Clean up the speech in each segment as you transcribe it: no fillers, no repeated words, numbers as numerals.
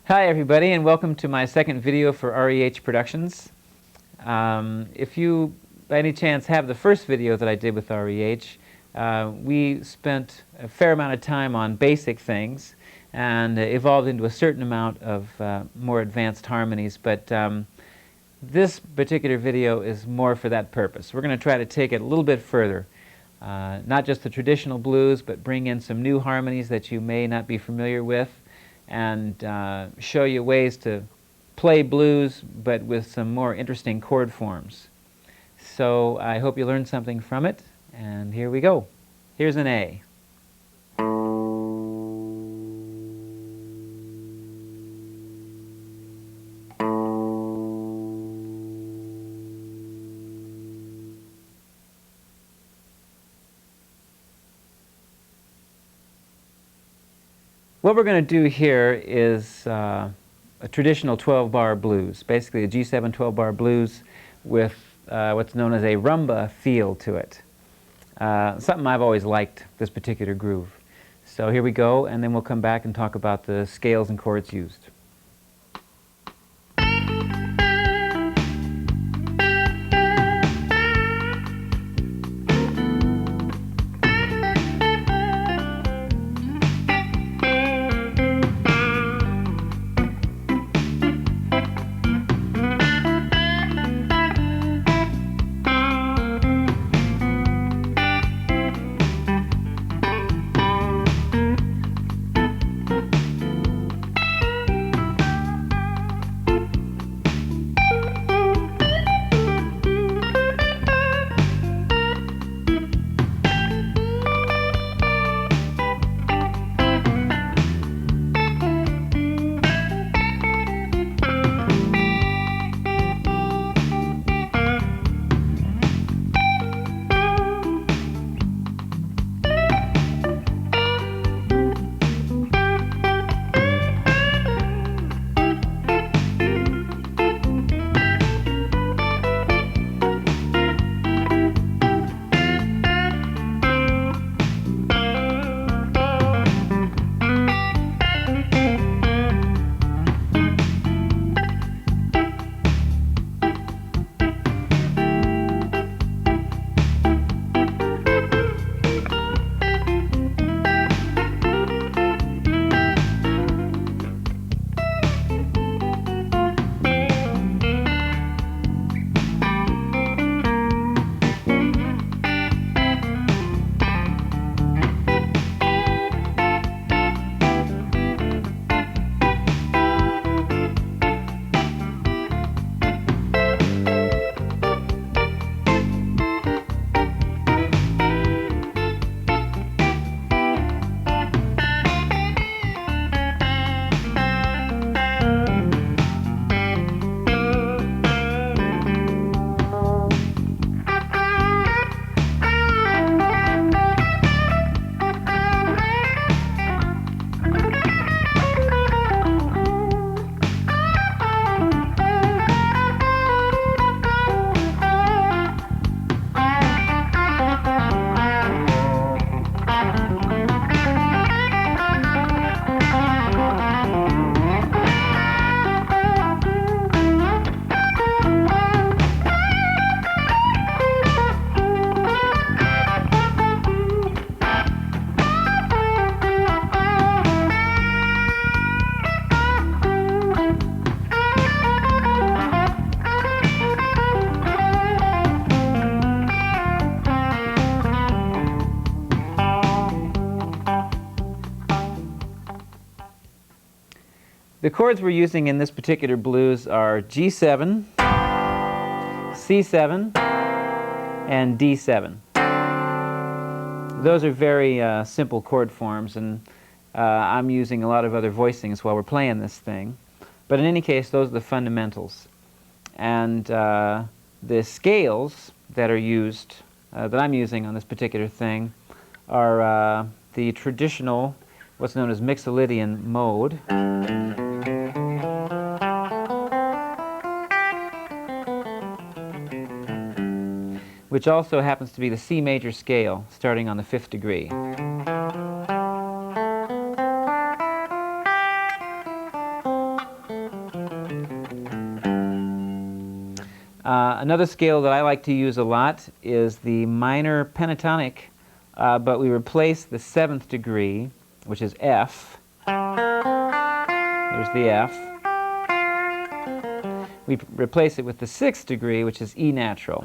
Hi everybody, and welcome to my second video for REH Productions. If you by any chance have the first video that I did with REH, we spent a fair amount of time on basic things and evolved into a certain amount of more advanced harmonies, but this particular video is more for that purpose. We're going to try to take it a little bit further. Not just the traditional blues, but bring in some new harmonies that you may not be familiar with, and show you ways to play blues but with some more interesting chord forms. So I hope you learned something from it, and here we go. Here's an A. What we're going to do here is a traditional 12-bar blues, basically a G7 12-bar blues with what's known as a rumba feel to it. Something I've always liked, this particular groove. So here we go, and then we'll come back and talk about the scales and chords used. The chords we're using in this particular blues are G7, C7, and D7. Those are very simple chord forms, and I'm using a lot of other voicings while we're playing this thing. But in any case, those are the fundamentals. And the scales that are used, that I'm using on this particular thing, are the traditional, what's known as Mixolydian mode. Which also happens to be the C major scale, starting on the 5th degree. Another scale that I like to use a lot is the minor pentatonic, but we replace the 7th degree, which is F. There's the F. We replace it with the 6th degree, which is E natural.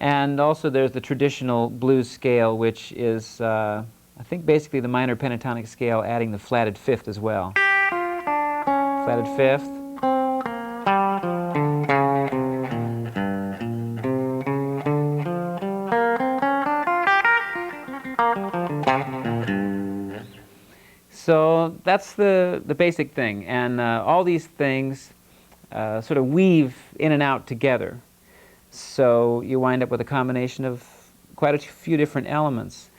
And also there's the traditional blues scale, which is, I think, basically the minor pentatonic scale, adding the flatted 5th as well. Flatted 5th. So that's the basic thing, and all these things sort of weave in and out together. So you wind up with a combination of quite a few different elements.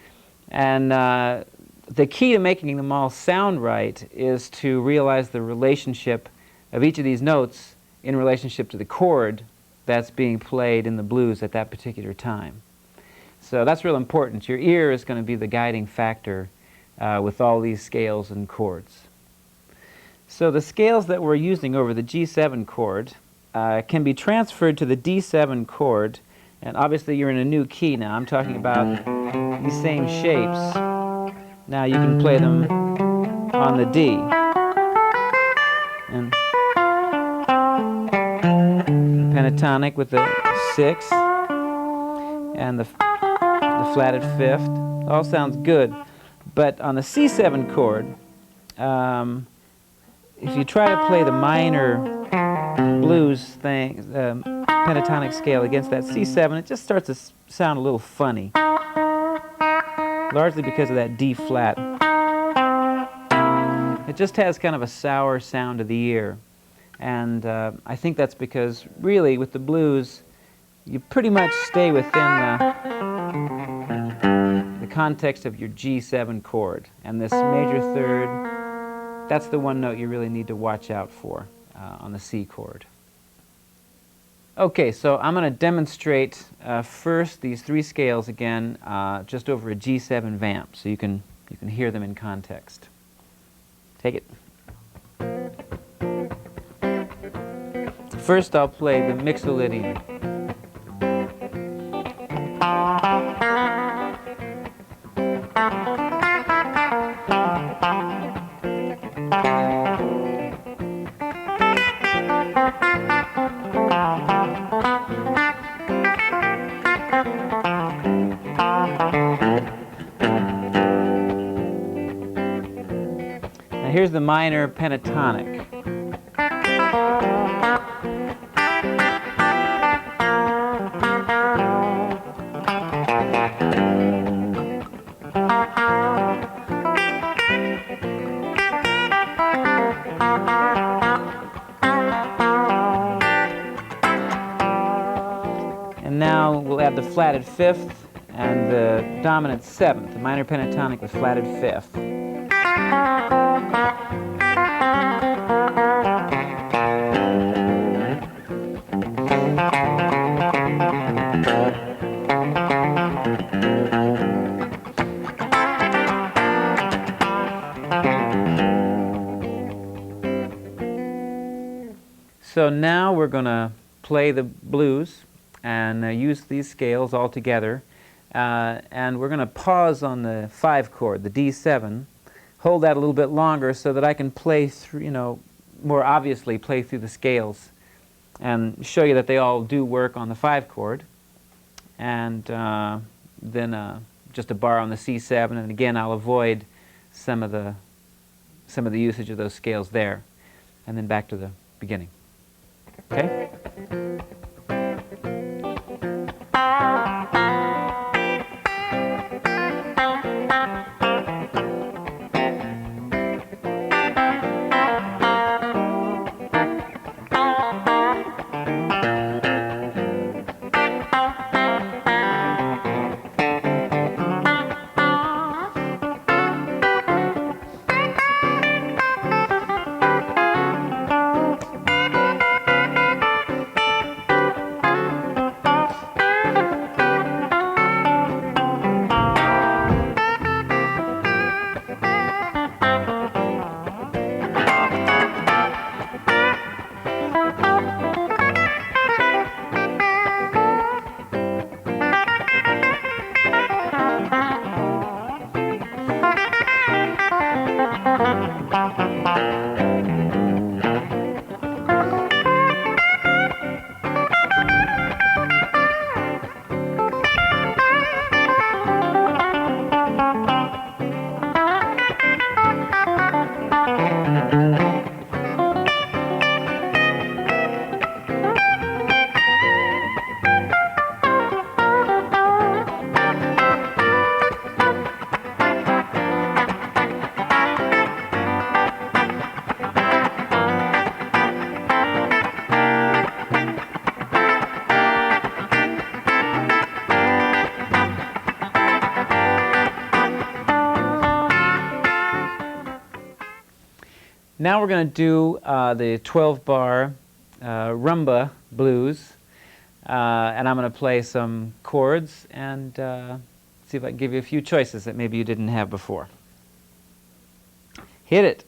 And the key to making them all sound right is to realize the relationship of each of these notes in relationship to the chord that's being played in the blues at that particular time. So that's real important. Your ear is going to be the guiding factor with all these scales and chords. So the scales that we're using over the G7 chord can be transferred to the D7 chord, and obviously you're in a new key now. I'm talking about these same shapes. Now you can play them on the D. And pentatonic with the 6th and the flatted 5th. All sounds good. But on the C7 chord, if you try to play the minor blues thing, pentatonic scale against that C7, it just starts to sound a little funny, largely because of that D flat. It just has kind of a sour sound to the ear, and I think that's because really with the blues you pretty much stay within the context of your G7 chord, and this major third, that's the one note you really need to watch out for on the C chord. Okay, so I'm going to demonstrate first these 3 scales again, just over a G7 vamp, so you can hear them in context. Take it. First, I'll play the Mixolydian. Now here's the minor pentatonic. And now we'll add the flatted 5th and the dominant 7th, the minor pentatonic with flatted 5th. So now we're going to play the blues and use these scales all together. And we're going to pause on the 5 chord, the D7, hold that a little bit longer so that I can play through, more obviously play through the scales and show you that they all do work on the 5 chord. And then just a bar on the C7, and again I'll avoid some of the usage of those scales there. And then back to the beginning. Okay? Now we're going to do the 12-bar rumba blues, and I'm going to play some chords and see if I can give you a few choices that maybe you didn't have before. Hit it.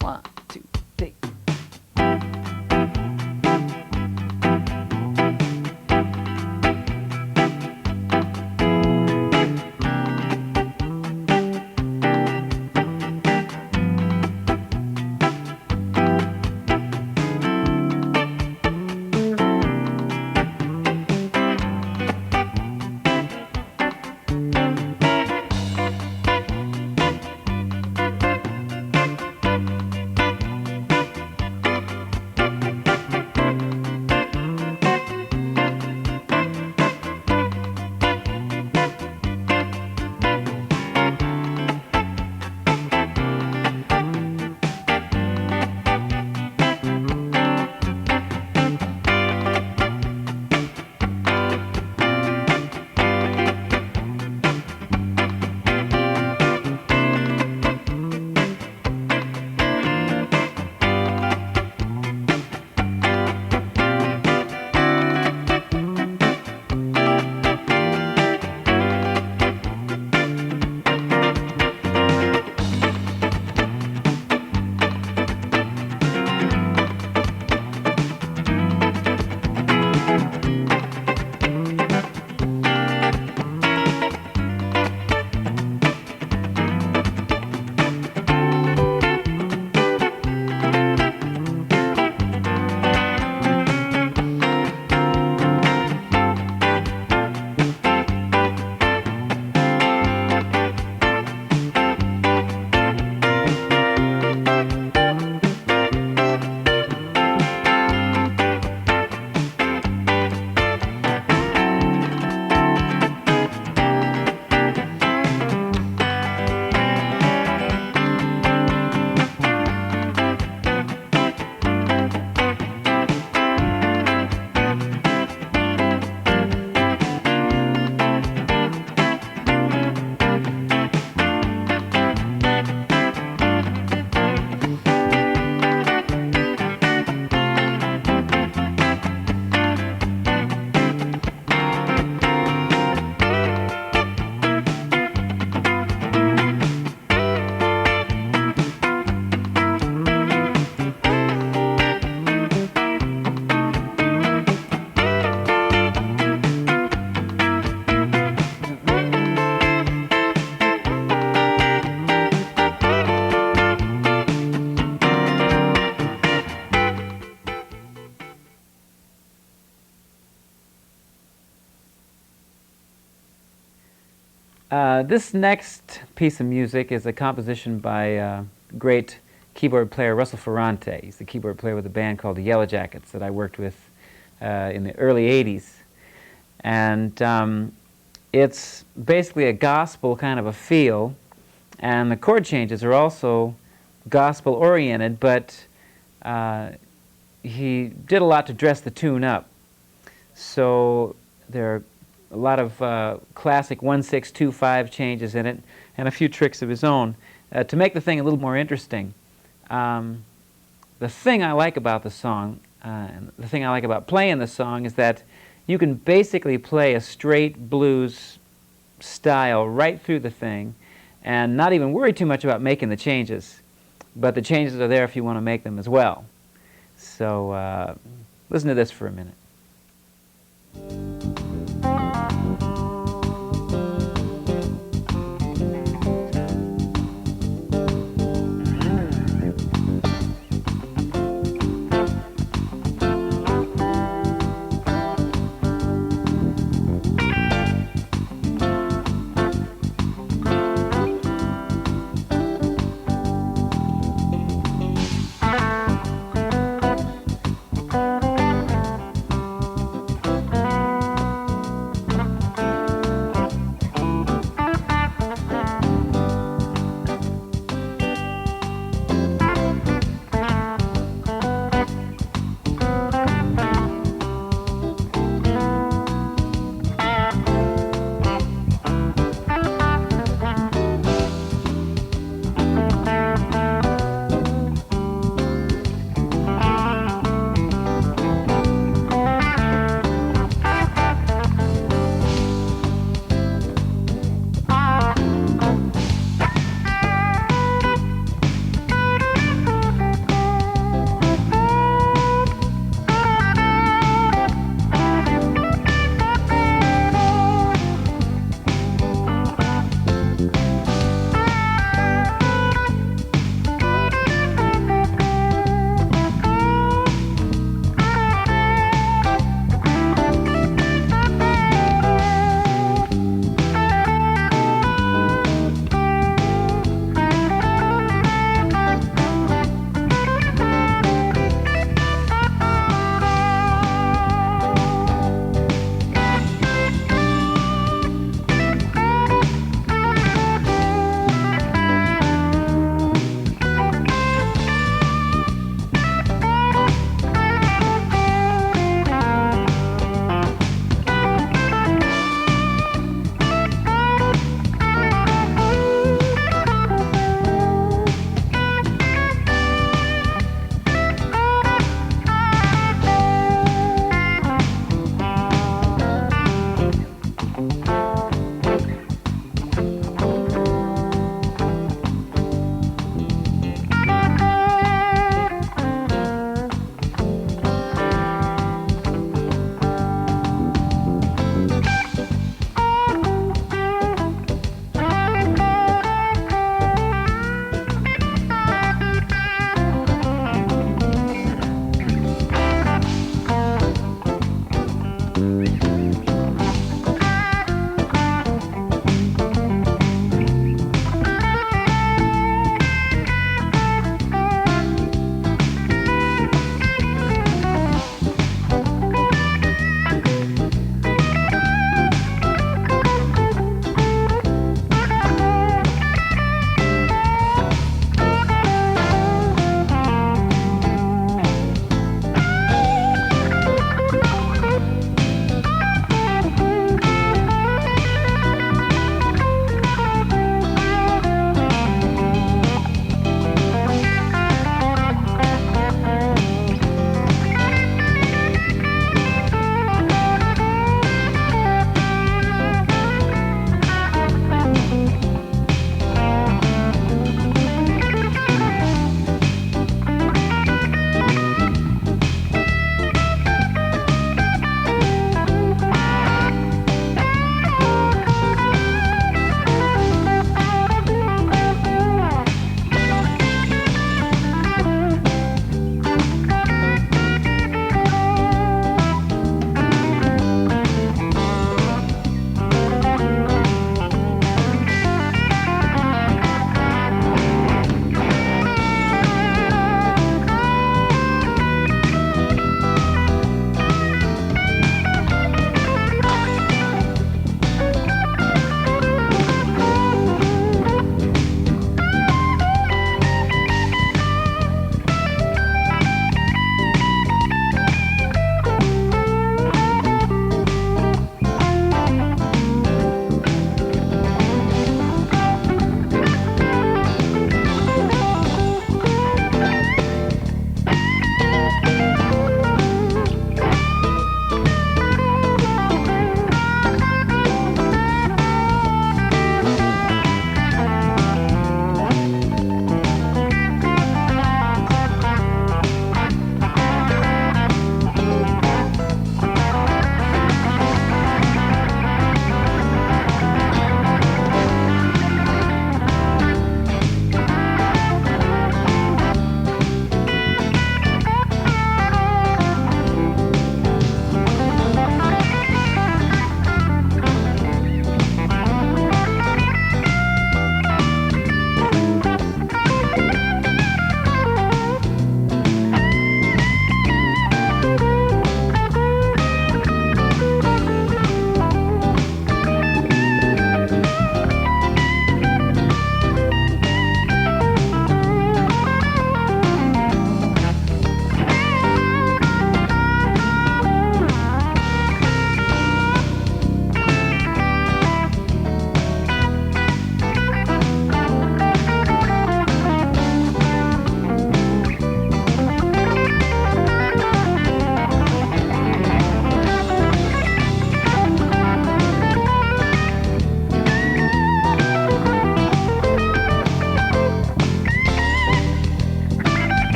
1, 2, 3. This next piece of music is a composition by great keyboard player Russell Ferrante. He's the keyboard player with a band called the Yellowjackets that I worked with in the early 80s. And it's basically a gospel kind of a feel, and the chord changes are also gospel-oriented, but he did a lot to dress the tune up. So there are a lot of classic 1-6-2-5 changes in it, and a few tricks of his own to make the thing a little more interesting. The thing I like about the song, and the thing I like about playing the song, is that you can basically play a straight blues style right through the thing and not even worry too much about making the changes. but the changes are there if you want to make them as well. So listen to this for a minute.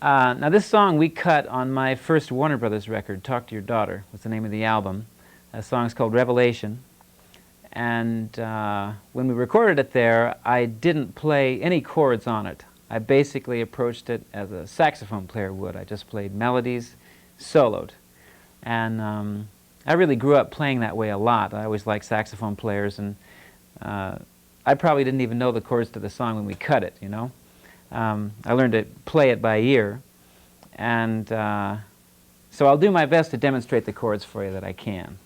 Now this song we cut on my first Warner Brothers record, Talk to Your Daughter was the name of the album. The song's called Revelation. And when we recorded it there, I didn't play any chords on it. I basically approached it as a saxophone player would. I just played melodies, soloed. And I really grew up playing that way a lot. I always liked saxophone players, and I probably didn't even know the chords to the song when we cut it, you know. I learned to play it by ear, and so I'll do my best to demonstrate the chords for you that I can.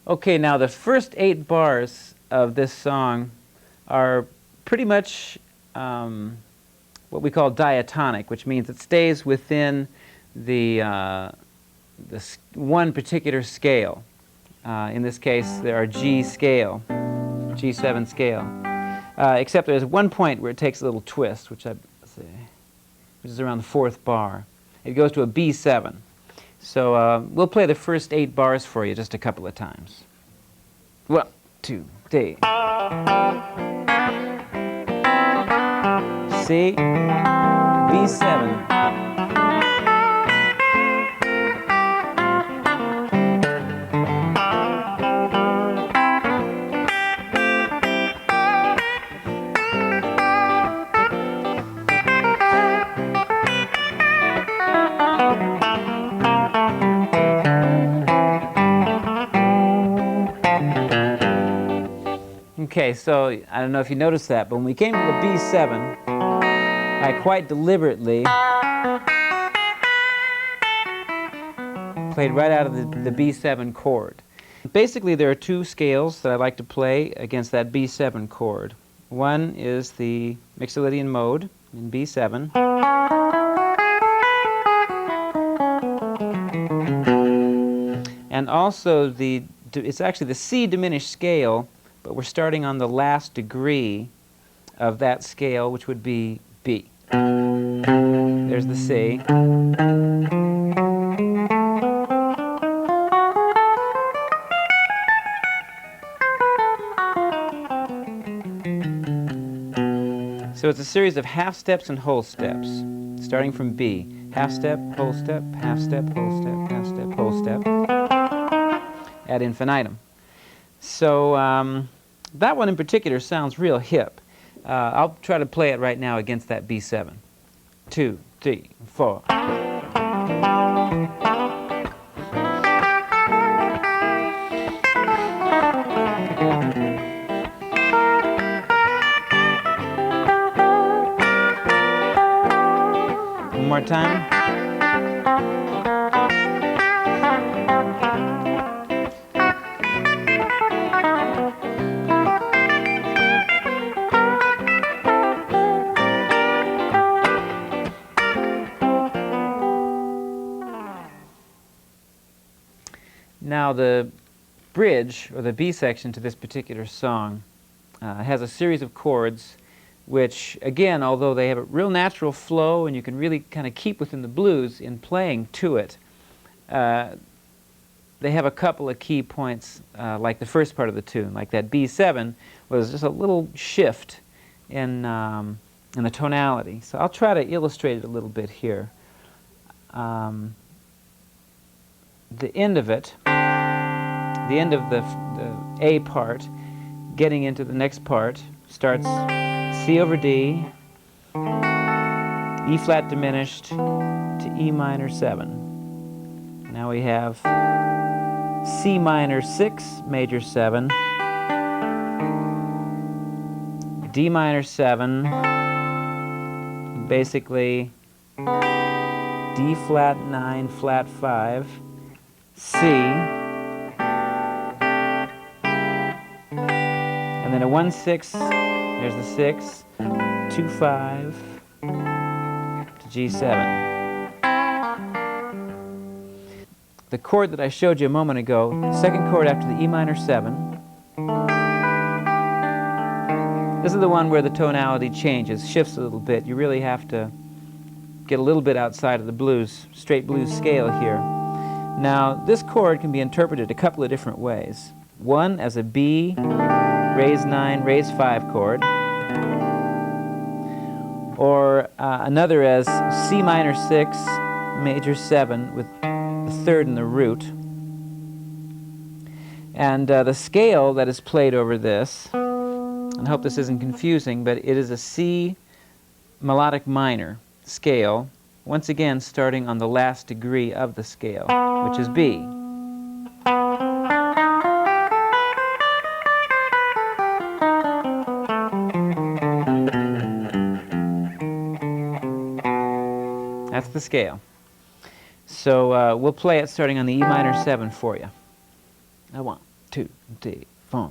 Okay, now the first 8 bars of this song are pretty much what we call diatonic, which means it stays within the one particular scale. In this case, there are G scale, G7 scale. Except there's one point where it takes a little twist, which is around the 4th bar. It goes to a B7. So we'll play the first 8 bars for you just a couple of times. 1, 2, 3. C, B7. Okay, so I don't know if you noticed that, but when we came to the B7, I quite deliberately played right out of the B7 chord. Basically, there are 2 scales that I like to play against that B7 chord. One is the Mixolydian mode in B7. And also, it's actually the C diminished scale, but we're starting on the last degree of that scale, which would be B. There's the C. So it's a series of half steps and whole steps, starting from B. Half step, whole step, half step, whole step, half step, whole step, ad infinitum. So that one in particular sounds real hip. I'll try to play it right now against that B7. 2, 3, 4. One more time. Now the bridge, or the B section to this particular song, has a series of chords which, again, although they have a real natural flow and you can really kind of keep within the blues in playing to it, they have a couple of key points, like the first part of the tune, like that B7 was just a little shift in the tonality. So I'll try to illustrate it a little bit here. The end of it, the end of the A part, getting into the next part, starts C over D, E flat diminished to E minor 7. Now we have C minor 6, major 7, D minor 7, basically D flat 9, flat 5, C, and then a 1-6, there's the 6, 2-5 to G7. The chord that I showed you a moment ago, the second chord after the E minor 7, this is the one where the tonality changes, shifts a little bit. You really have to get a little bit outside of the blues, straight blues scale here. Now, this chord can be interpreted a couple of different ways. One as a B, raise 9, raise 5 chord, or another as C minor 6, major 7 with the third in the root. And the scale that is played over this, and I hope this isn't confusing, but it is a C melodic minor scale, once again starting on the last degree of the scale, which is B. That's the scale. So we'll play it starting on the E minor 7 for you. 1, 2, 3, 4.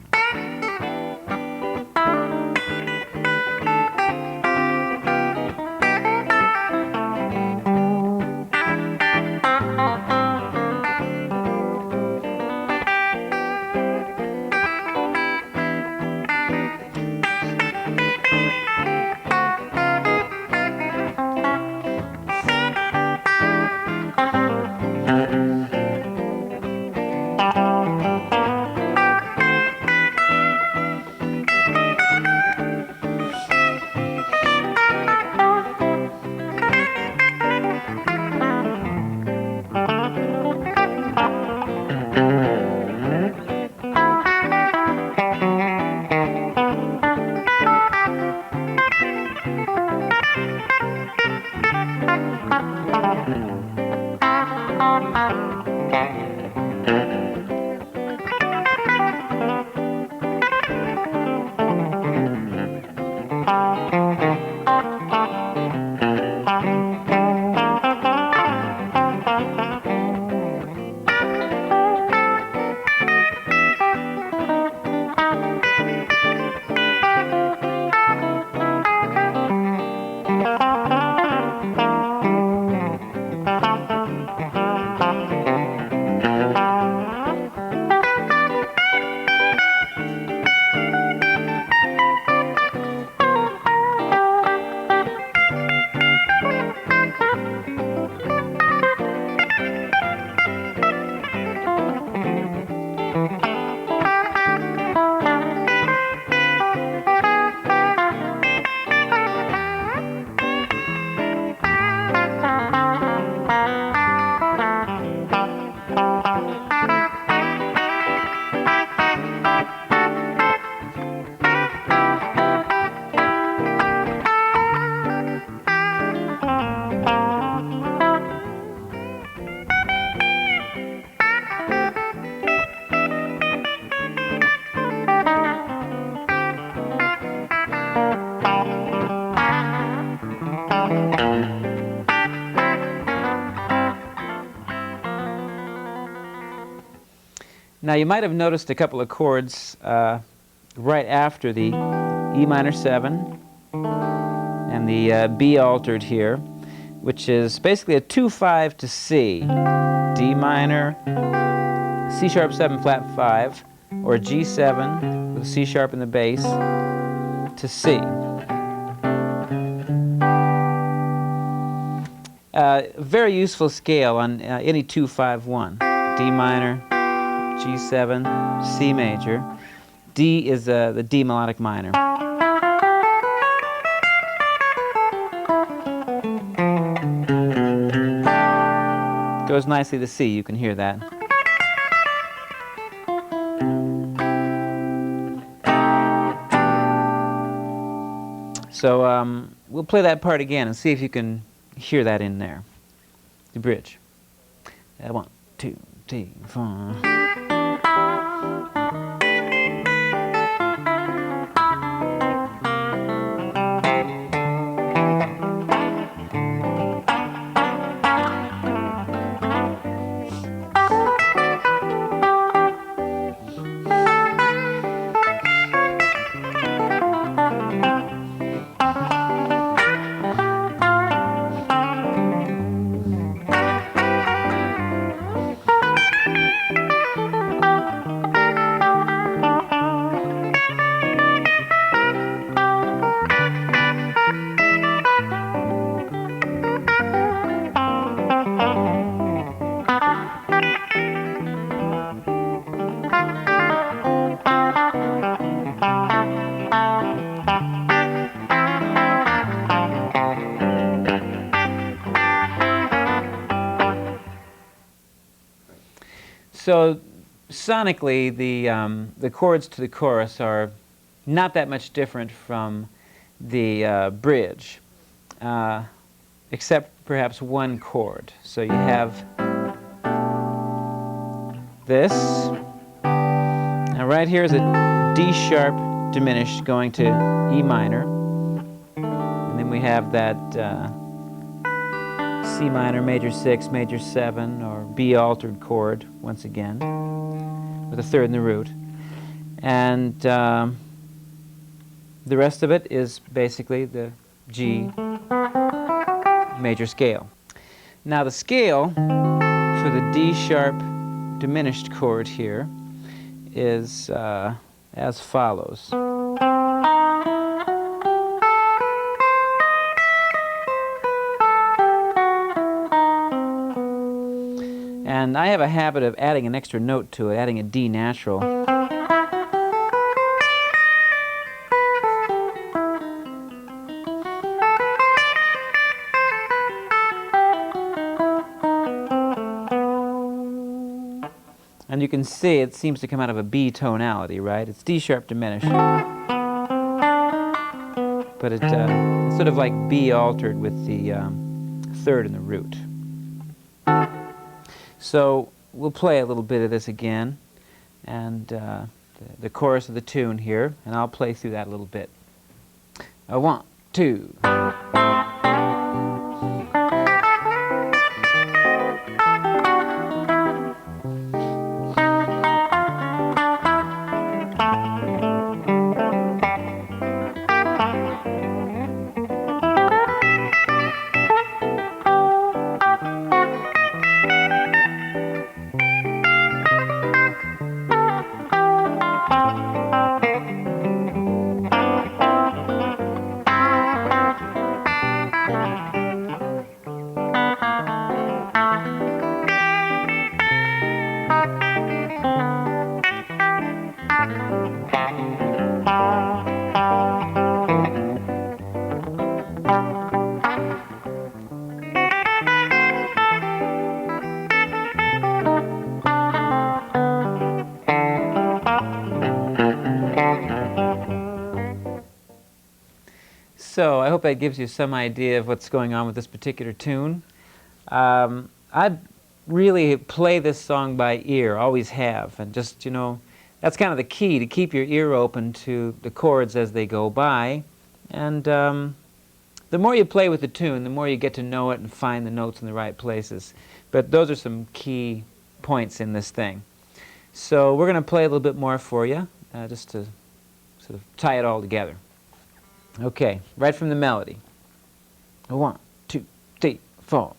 Now you might have noticed a couple of chords right after the E minor 7 and the B altered here, which is basically a 2-5 to C, D minor, C sharp 7 flat 5, or G7 with C sharp in the bass to C. Very useful scale on any 2-5-1, D minor, G7, C major. D is the D melodic minor. Goes nicely to C, you can hear that. So we'll play that part again and see if you can hear that in there. The bridge. 1, 2, 3, 4. So sonically, the chords to the chorus are not that much different from the bridge, except perhaps one chord. So you have this. Now right here is a D sharp diminished going to E minor. And then we have that C minor, major 6, major 7, or B altered chord once again, with a third in the root. And the rest of it is basically the G major scale. Now the scale for the D sharp diminished chord here is as follows. And I have a habit of adding an extra note to it, adding a D natural. And you can see it seems to come out of a B tonality, right? It's D sharp diminished. But it's sort of like B altered with the third in the root. So we'll play a little bit of this again, and the chorus of the tune here, and I'll play through that a little bit. 1, 2. So I hope that gives you some idea of what's going on with this particular tune. I really play this song by ear, always have, and just, you know, that's kind of the key, to keep your ear open to the chords as they go by. And the more you play with the tune, the more you get to know it and find the notes in the right places. But those are some key points in this thing. So we're going to play a little bit more for you, just to sort of tie it all together. Okay, right from the melody. 1, 2, 3, 4.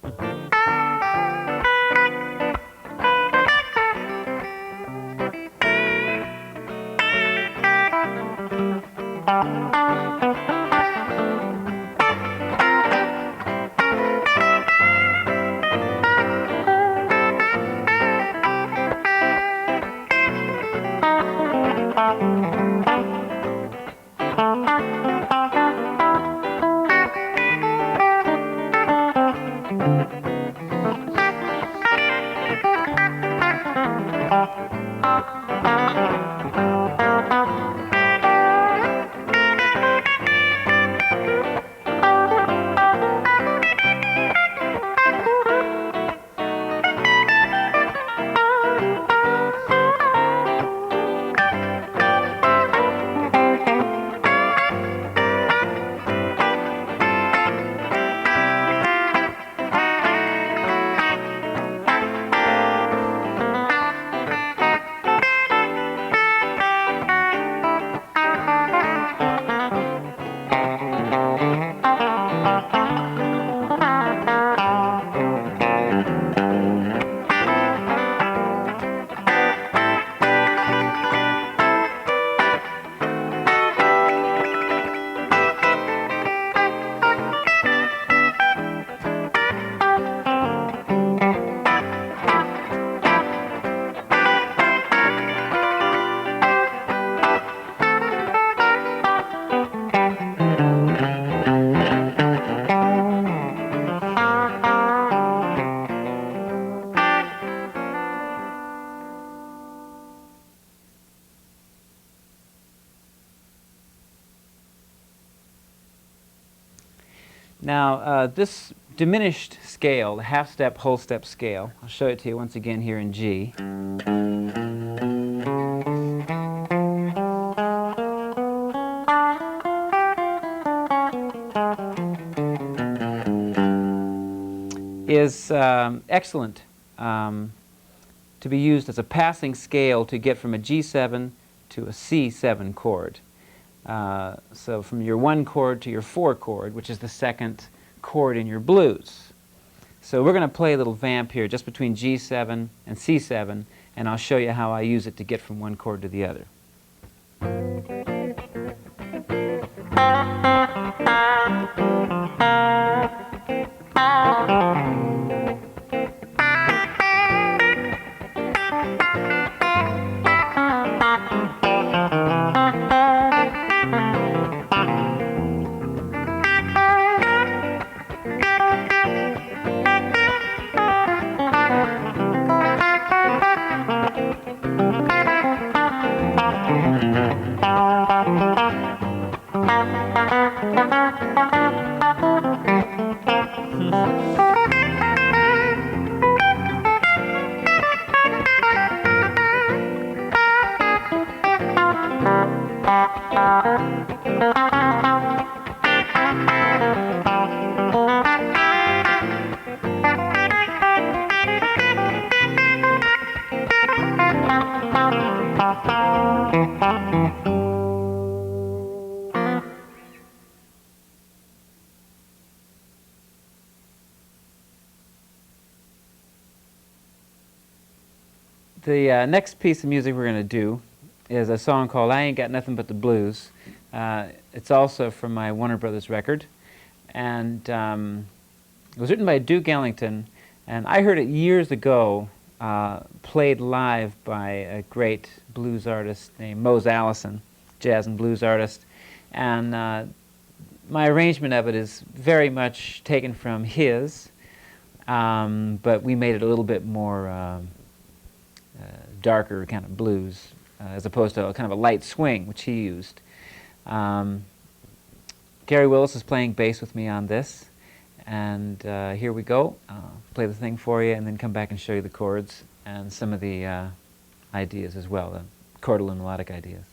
Now, this diminished scale, the half-step, whole-step scale, I'll show it to you once again here in G. Is excellent to be used as a passing scale to get from a G7 to a C7 chord. So from your 1 chord to your 4 chord, which is the second chord in your blues. So we're going to play a little vamp here just between G7 and C7, and I'll show you how I use it to get from one chord to the other. The next piece of music we're going to do is a song called I Ain't Got Nothing But the Blues. It's also from my Warner Brothers record, and it was written by Duke Ellington, and I heard it years ago played live by a great blues artist named Mose Allison, jazz and blues artist, and my arrangement of it is very much taken from his, but we made it a little bit more darker kind of blues, as opposed to a kind of a light swing, which he used. Gary Willis is playing bass with me on this, and here we go. I'll play the thing for you and then come back and show you the chords and some of the ideas as well, the chordal and melodic ideas.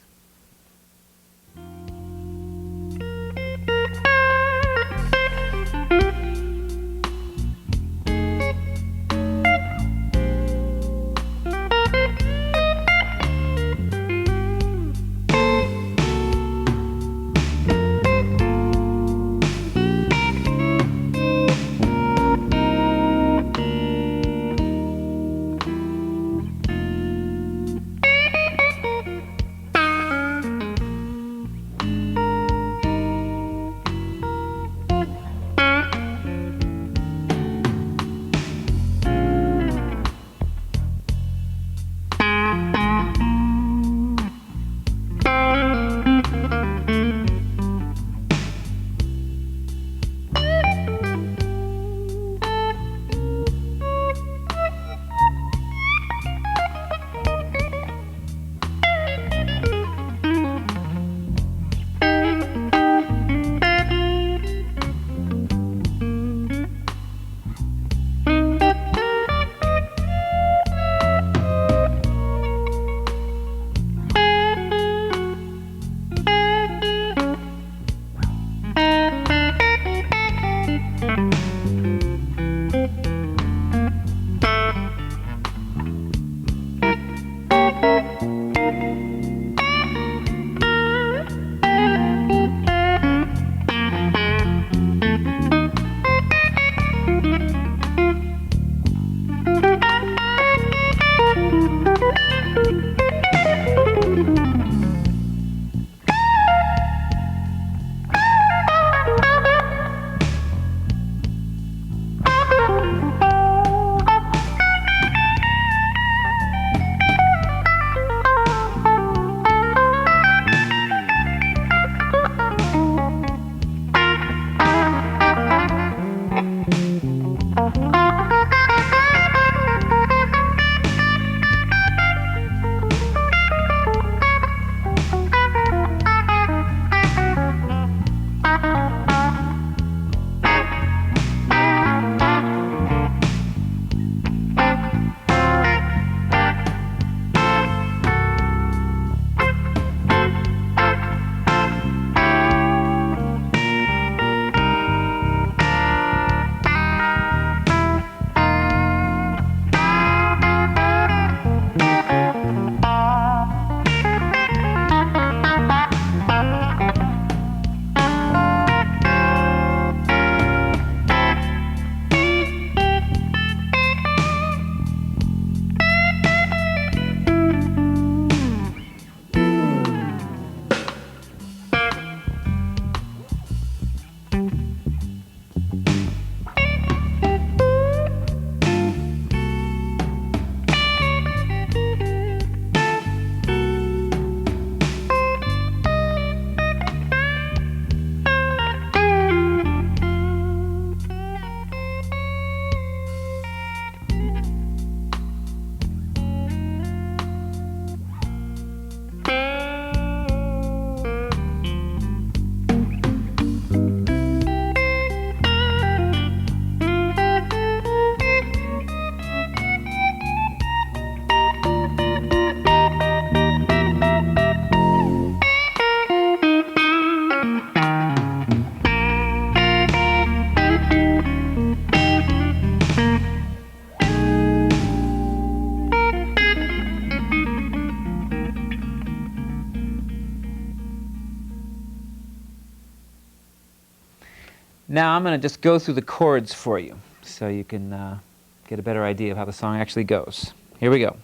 Now I'm going to just go through the chords for you so you can get a better idea of how the song actually goes. Here we go.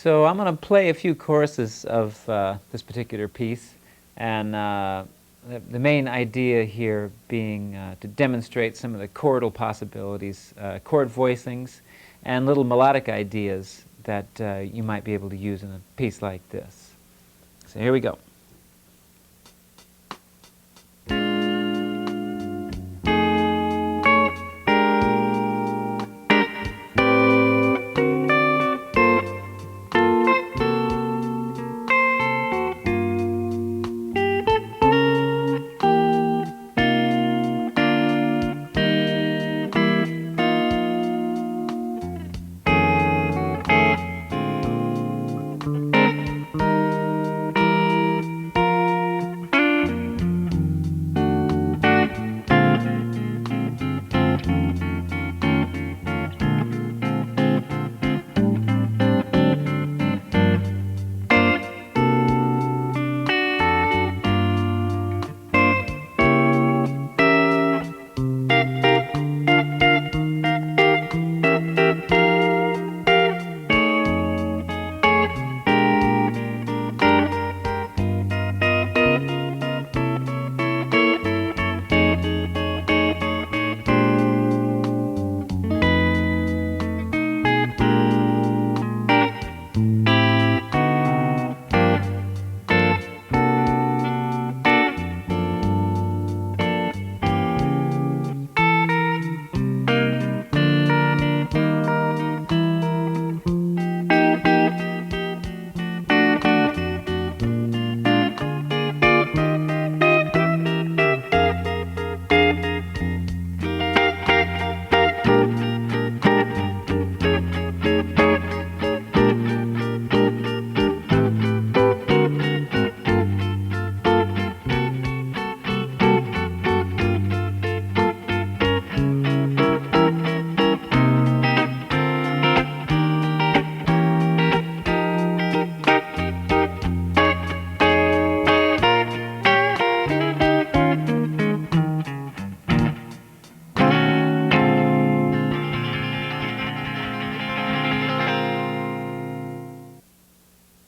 So I'm going to play a few choruses of this particular piece, and the main idea here being to demonstrate some of the chordal possibilities, chord voicings, and little melodic ideas that you might be able to use in a piece like this. So here we go.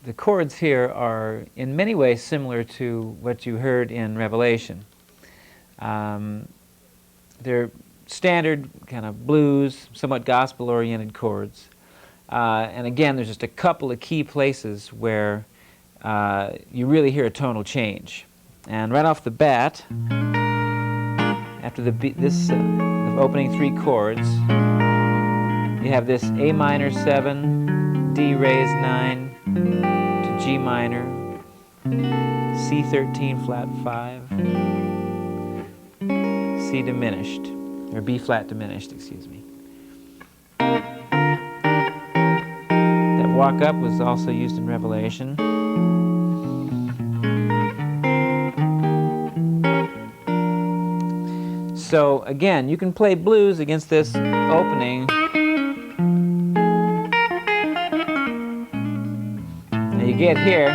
The chords here are in many ways similar to what you heard in Revelation. They're standard kind of blues, somewhat gospel-oriented chords. And again, there's just a couple of key places where you really hear a tonal change. And right off the bat, after the opening three chords, you have this A minor 7, D raised 9 to G minor, C13 flat 5, C diminished, or B flat diminished, excuse me. That walk up was also used in Revelation. So again, you can play blues against this opening. Now you get here,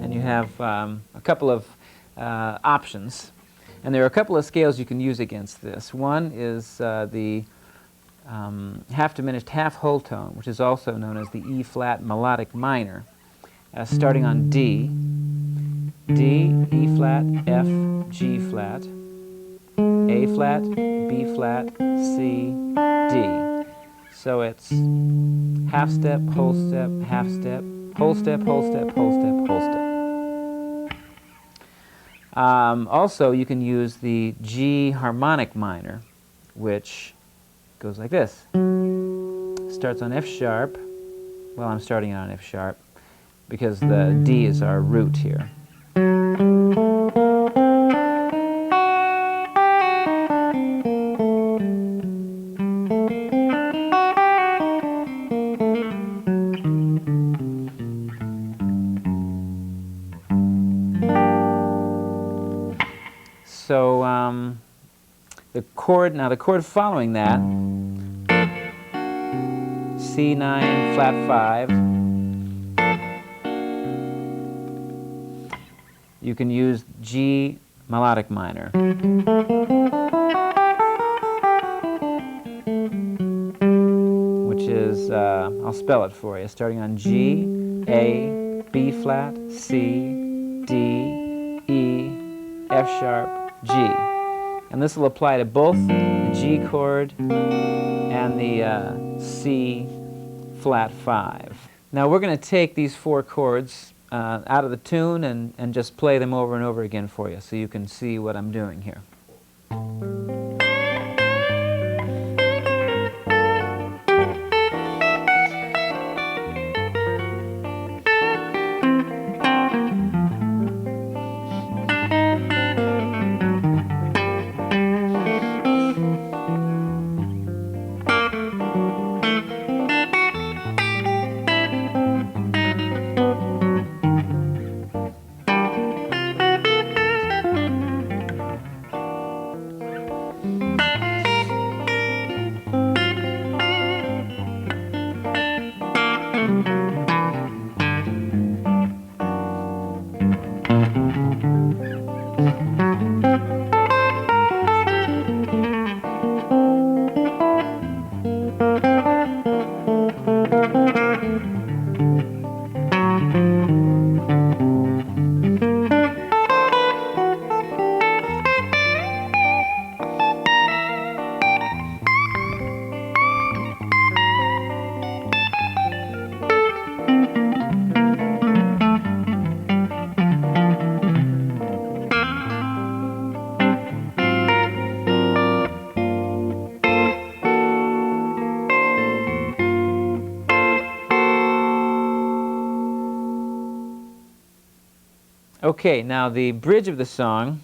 and you have a couple of options. And there are a couple of scales you can use against this. One is the half diminished half whole tone, which is also known as the E flat melodic minor, starting on D, D, E flat, F, G flat, A flat, B flat, C, D. So it's half step, whole step, half step, whole step, whole step, whole step, whole step. Also, you can use the G harmonic minor, which goes like this. Starts on F sharp. Well, I'm starting on F sharp because the D is our root here. So the chord following that, C9 flat 5, you can use G melodic minor. Which is, I'll spell it for you, starting on G, A, B flat, C, D, E, F sharp, G. And this will apply to both the G chord and the C flat 5. Now we're going to take these four chords out of the tune and just play them over and over again for you so you can see what I'm doing here. Okay, now the bridge of the song,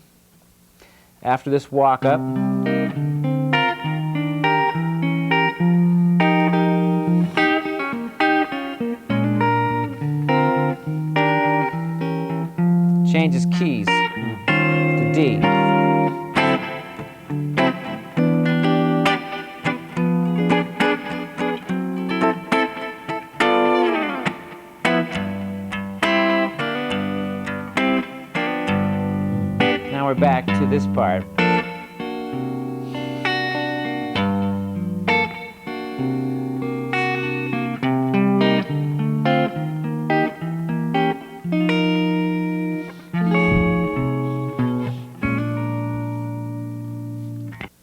after this walk up, changes keys to D. Now we're back to this part.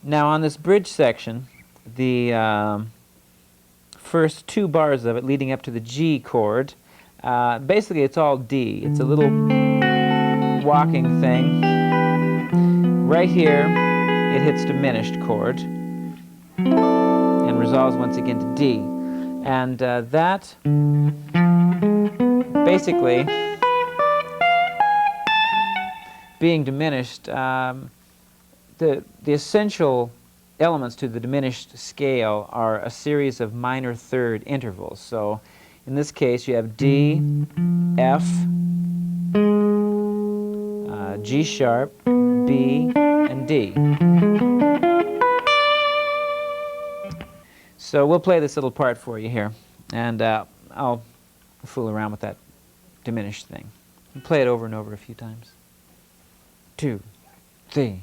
Now on this bridge section, the first two bars of it leading up to the G chord, basically it's all D. It's a little walking thing. Right here, it hits diminished chord and resolves once again to D. And that basically, being diminished, the essential elements to the diminished scale are a series of minor third intervals. So in this case, you have D, F, G sharp, B, and D. So we'll play this little part for you here, and I'll fool around with that diminished thing. We'll play it over and over a few times. 2, 3.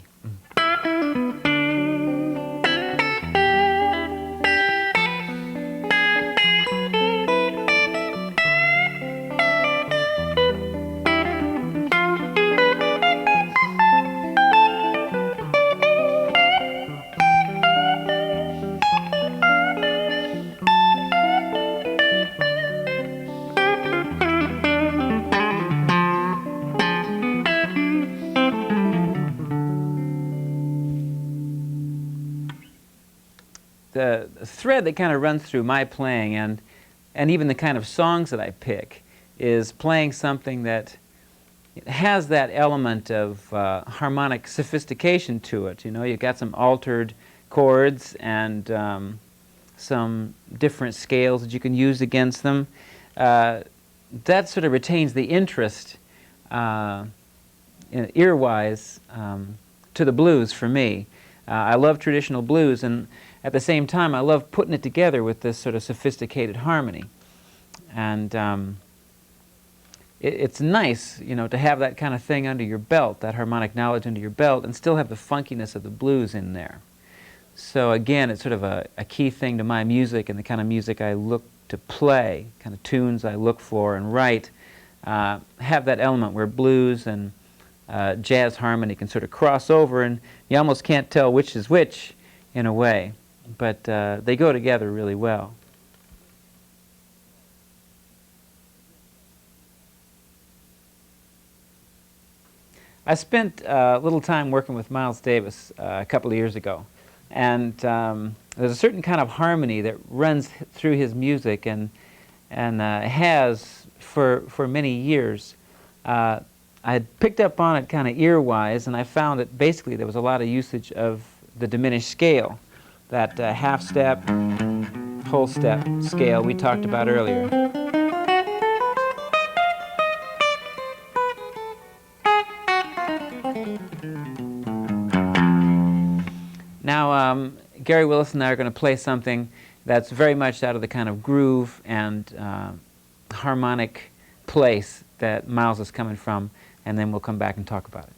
The thread that kind of runs through my playing and even the kind of songs that I pick is playing something that has that element of harmonic sophistication to it. You know, you've got some altered chords and some different scales that you can use against them. That sort of retains the interest, ear-wise, to the blues for me. I love traditional blues, and at the same time, I love putting it together with this sort of sophisticated harmony. And it's nice, you know, to have that kind of thing under your belt, that harmonic knowledge under your belt, and still have the funkiness of the blues in there. So again, it's sort of a key thing to my music and the kind of music I look to play, kind of tunes I look for and write, have that element where blues and jazz harmony can sort of cross over, and you almost can't tell which is which in a way, but they go together really well. I spent a little time working with Miles Davis a couple of years ago, and there's a certain kind of harmony that runs through his music and has for many years. I had picked up on it kind of ear-wise, and I found that basically there was a lot of usage of the diminished scale, that half-step, whole-step scale we talked about earlier. Now, Gary Willis and I are going to play something that's very much out of the kind of groove and harmonic place that Miles is coming from, and then we'll come back and talk about it.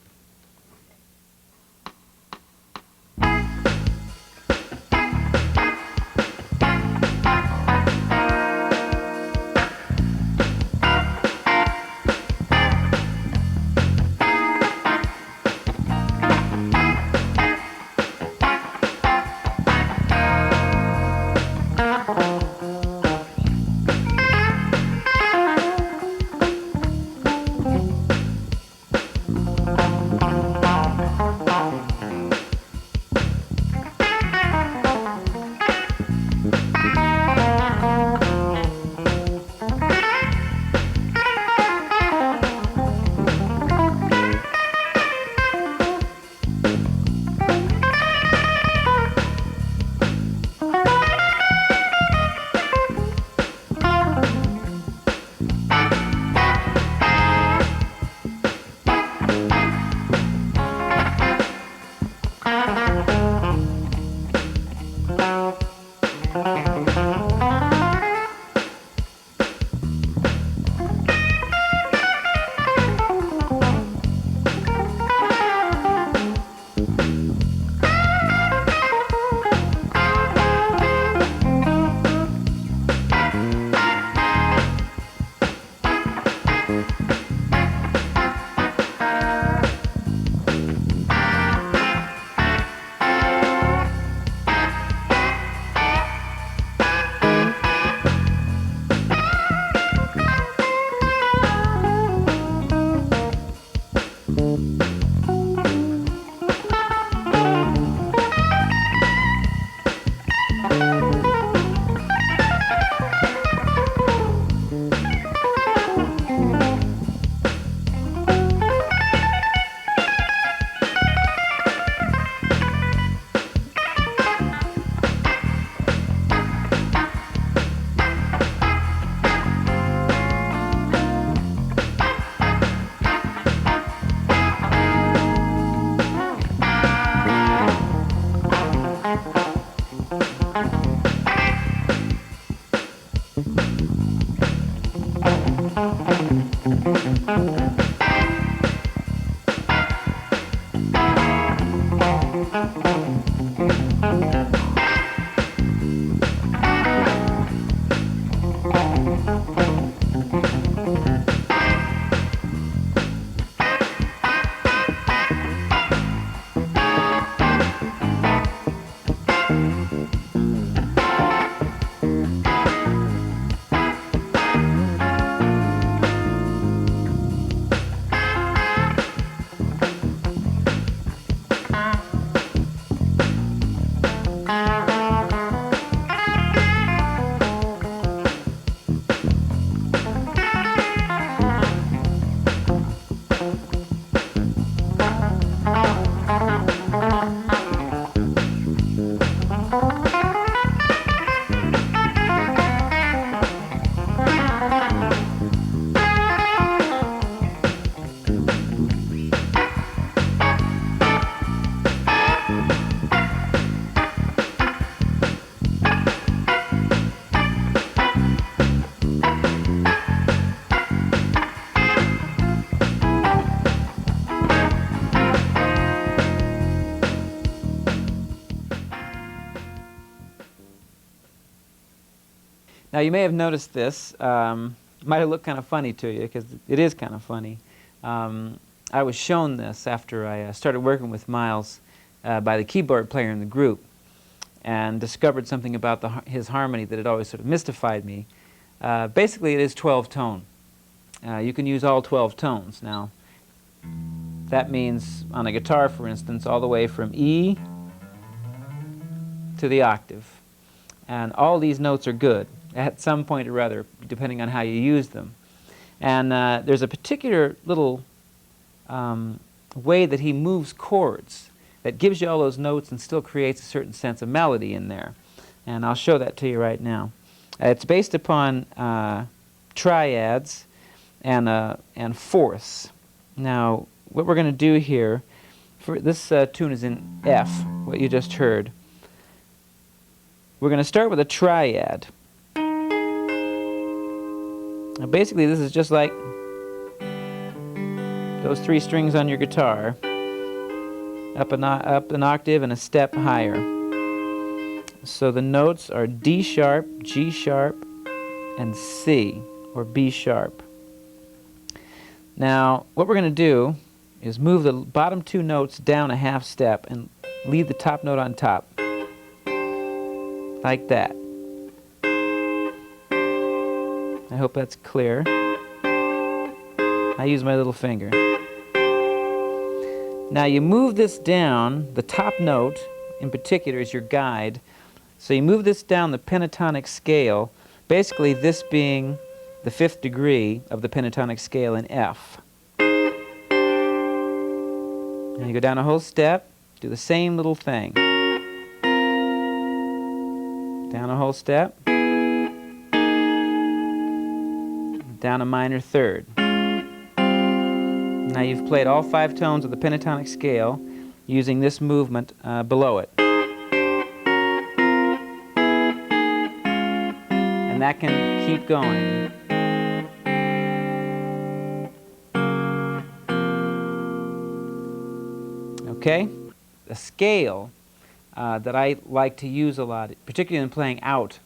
Now you may have noticed this. Might have looked kind of funny to you, because it is kind of funny. I was shown this after I started working with Miles by the keyboard player in the group, and discovered something about his harmony that had always sort of mystified me. Basically, it is 12-tone. You can use all 12 tones. Now, that means on a guitar, for instance, all the way from E to the octave. And all these notes are good at some point or other, depending on how you use them. And there's a particular little way that he moves chords that gives you all those notes and still creates a certain sense of melody in there. And I'll show that to you right now. It's based upon triads and fourths. Now, what we're going to do here, this tune is in F, what you just heard. We're going to start with a triad. Now basically this is just like those 3 strings on your guitar, up an octave and a step higher. So the notes are D sharp, G sharp, and C, or B sharp. Now what we're going to do is move the bottom 2 notes down a half step and leave the top note on top. Like that. I hope that's clear. I use my little finger. Now you move this down, the top note in particular is your guide. So you move this down the pentatonic scale, basically this being the 5th degree of the pentatonic scale in F. Now you go down a whole step, do the same little thing. Down a whole step. Down a minor 3rd. Now you've played all 5 tones of the pentatonic scale using this movement below it. And that can keep going. Okay? The scale that I like to use a lot, particularly in playing out,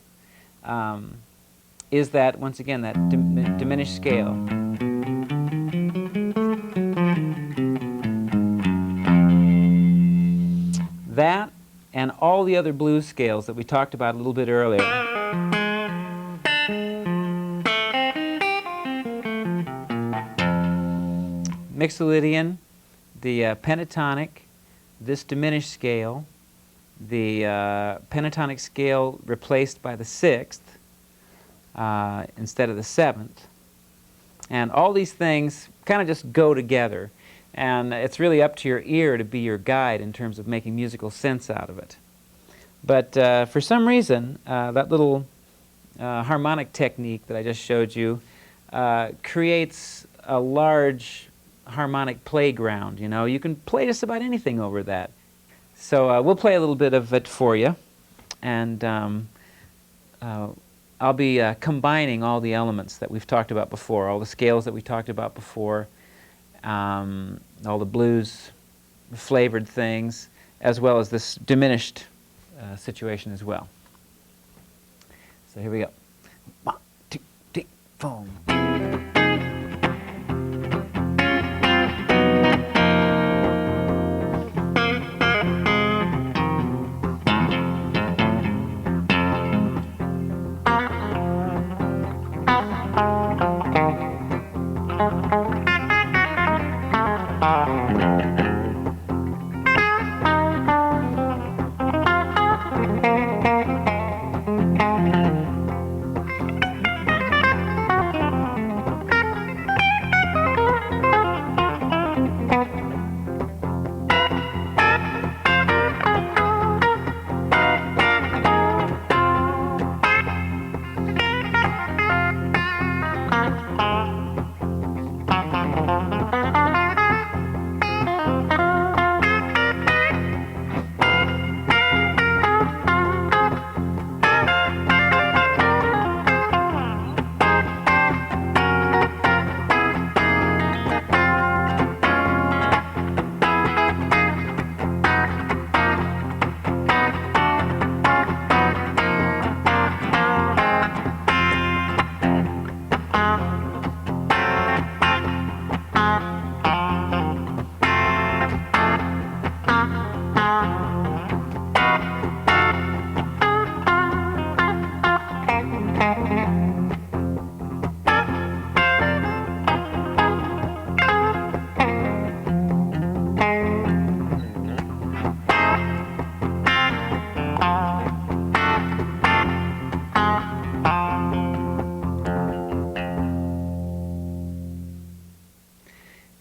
is that, once again, that diminished scale. That and all the other blues scales that we talked about a little bit earlier. Mixolydian, the pentatonic, this diminished scale, the pentatonic scale replaced by the 6th instead of the 7th. And all these things kind of just go together. And it's really up to your ear to be your guide in terms of making musical sense out of it. But for some reason, that little harmonic technique that I just showed you creates a large harmonic playground. You know, you can play just about anything over that. So we'll play a little bit of it for you, and I'll I'll be combining all the elements that we've talked about before, all the scales that we talked about before, all the blues flavored things, as well as this diminished situation as well. So here we go. 1, 2, 3, 4.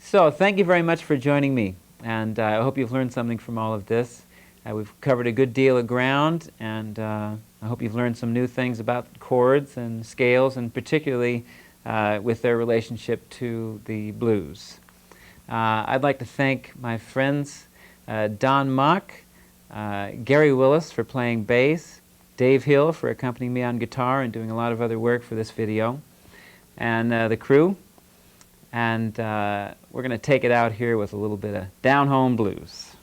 So thank you very much for joining me, and I hope you've learned something from all of this. We've covered a good deal of ground, and I hope you've learned some new things about chords and scales, and particularly with their relationship to the blues. I'd like to thank my friends Don Mock, Gary Willis for playing bass, Dave Hill for accompanying me on guitar and doing a lot of other work for this video, and the crew. And we're going to take it out here with a little bit of down-home blues.